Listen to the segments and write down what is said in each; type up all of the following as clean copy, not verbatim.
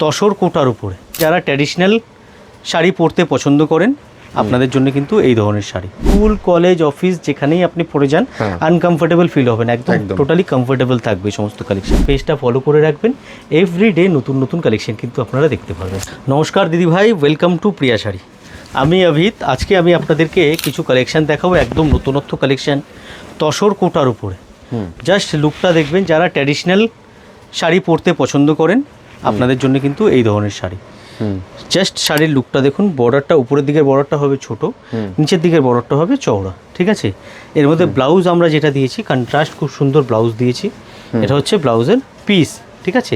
তসর কোটার উপরে। যারা ট্র্যাডিশনাল শাড়ি পরতে পছন্দ করেন আপনাদের জন্য কিন্তু এই ধরনের শাড়ি। স্কুল কলেজ অফিস যেখানেই আপনি পরে যান আনকমফোর্টেবল ফিল হবে না, একদম টোটালি কমফোর্টেবল থাকবে সমস্ত কালেকশন। পেজটা ফলো করে রাখবেন, এভরিডে নতুন নতুন কালেকশন কিন্তু আপনারা দেখতে পারবেন। নমস্কার দিদি ভাই, ওয়েলকাম টু প্রিয়া শাড়ি। আমি অভিত। আজকে আমি আপনাদেরকে কিছু কালেকশন দেখাবো, একদম নতুনত্ব কালেকশন তসর কোটার উপরে। জাস্ট লুকটা দেখবেন, যারা ট্র্যাডিশনাল শাড়ি পরতে পছন্দ করেন আপনাদের জন্য কিন্তু এই ধরনের শাড়ি। জাস্ট শাড়ির লুকটা দেখুন, বর্ডারটা উপরের দিকের বর্ডারটা হবে ছোট, নিচের দিকের বর্ডারটা হবে চওড়া, ঠিক আছে। এর মধ্যে ব্লাউজ আমরা যেটা দিয়েছি কন্ট্রাস্ট, খুব সুন্দর ব্লাউজ দিয়েছি। এটা হচ্ছে ব্লাউজের পিস, ঠিক আছে।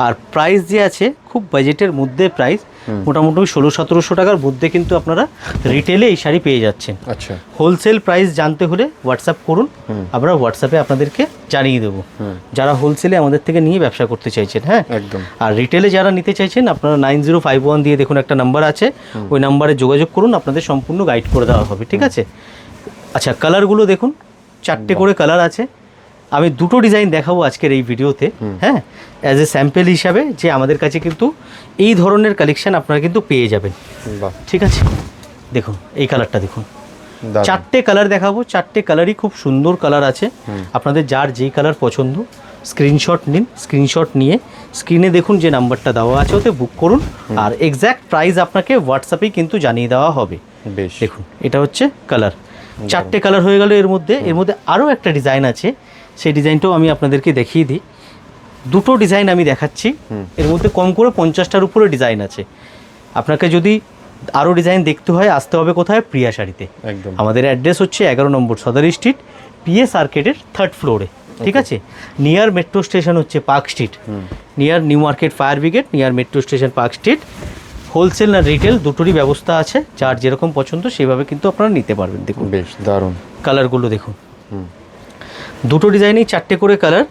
আর প্রাইস যে আছে খুব বাজেটের মধ্যে প্রাইস, মোটামুটি 1600-1700 টাকার মধ্যে কিন্তু আপনারা রিটেলে এই শাড়ি পেয়ে যাচ্ছেন। আচ্ছা, হোলসেল প্রাইস জানতে হলে হোয়াটসঅ্যাপ করুন, আমরা হোয়াটসঅ্যাপে আপনাদেরকে জানিয়ে দেবো। যারা হোলসেলে আমাদের থেকে নিয়ে ব্যবসা করতে চাইছেন, হ্যাঁ একদম। আর রিটেলে যারা নিতে চাইছেন আপনারা 9051 দিয়ে দেখুন একটা নাম্বার আছে, ওই নাম্বারে যোগাযোগ করুন, আপনাদের সম্পূর্ণ গাইড করে দেওয়া হবে, ঠিক আছে। আচ্ছা, কালারগুলো দেখুন, 4টে করে কালার আছে। আমি দুটো ডিজাইন দেখাবো আজকের এই ভিডিওতে, হ্যাঁ, অ্যাজ এ স্যাম্পল হিসাবে, যে আমাদের কাছে কিন্তু এই ধরনের কালেকশন আপনারা কিন্তু পেয়ে যাবেন, ঠিক আছে। দেখুন এই কালারটা দেখুন, 4টে কালার দেখাবো, 4টে কালারই খুব সুন্দর কালার আছে। আপনাদের যার যেই কালার পছন্দ স্ক্রিনশট নিন, স্ক্রিনশট নিয়ে স্ক্রিনে দেখুন যে নাম্বারটা দেওয়া আছে ওতে বুক করুন, আর এক্স্যাক্ট প্রাইস আপনাকে হোয়াটসঅ্যাপেই কিন্তু জানিয়ে দেওয়া হবে। দেখুন এটা হচ্ছে কালার, 4টে কালার হয়ে গেল। এর মধ্যে আরও একটা ডিজাইন আছে, সেই ডিজাইনটাও আমি আপনাদেরকে দেখিয়ে দিই। দুটো ডিজাইন আমি দেখাচ্ছি, এর মধ্যে কম করে 50টার উপরে ডিজাইন আছে। আপনাকে যদি আরও ডিজাইন দেখতে হয় আসতে হবে কোথায়? প্রিয়া শাড়িতে। একদম, আমাদের অ্যাড্রেস হচ্ছে 11 নম্বর সদর স্ট্রিট, পিএস আর্কেডের 3rd ফ্লোরে, ঠিক আছে। নিয়ার মেট্রো স্টেশন হচ্ছে park street, near new market fire brigade, near metro station park street. Wholesale না রিটেল দুটোরই ব্যবস্থা আছে, যার যেরকম পছন্দ সেভাবে কিন্তু আপনারা নিতে পারবেন। দেখুন বেশ দারুণ কালারগুলো দেখুন, দুটো ডিজাইনই 4টে করে কালার,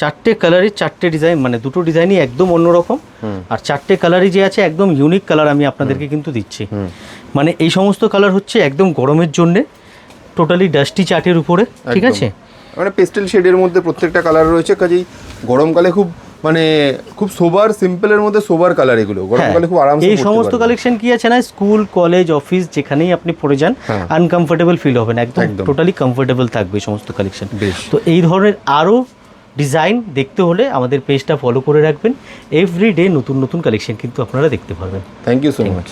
4টে কালারই 4টে ডিজাইন, মানে দুটো ডিজাইনই একদম অন্যরকম। আর 4টে কালারই যে আছে একদম ইউনিক কালার আমি আপনাদেরকে কিন্তু দিচ্ছি। মানে এই সমস্ত কালার হচ্ছে একদম গরমের জন্যে, টোটালি ডাস্টি চার্টের উপরে, ঠিক আছে। মানে পেস্টেল শেডের মধ্যে প্রত্যেকটা কালার রয়েছে, কাজেই গরমকালে খুব মানে খুব সোবার, সিম্পলের মধ্যে সোবার কালার, এগুলো গরমকালে খুব আরামসে এই সমস্ত কালেকশন কি আছে না, স্কুল কলেজ অফিস যেখানেই আপনি পরে যান আনকমফোর্টেবল ফিল হবে না, একদম টোটালি কমফোর্টেবল থাকবে এই সমস্ত কালেকশন। তো এই ধরনের আরও ডিজাইন দেখতে হলে আমাদের পেজটা ফলো করে রাখবেন, এভরিডে নতুন নতুন কালেকশন কিন্তু আপনারা দেখতে পারবেন। Thank you so much.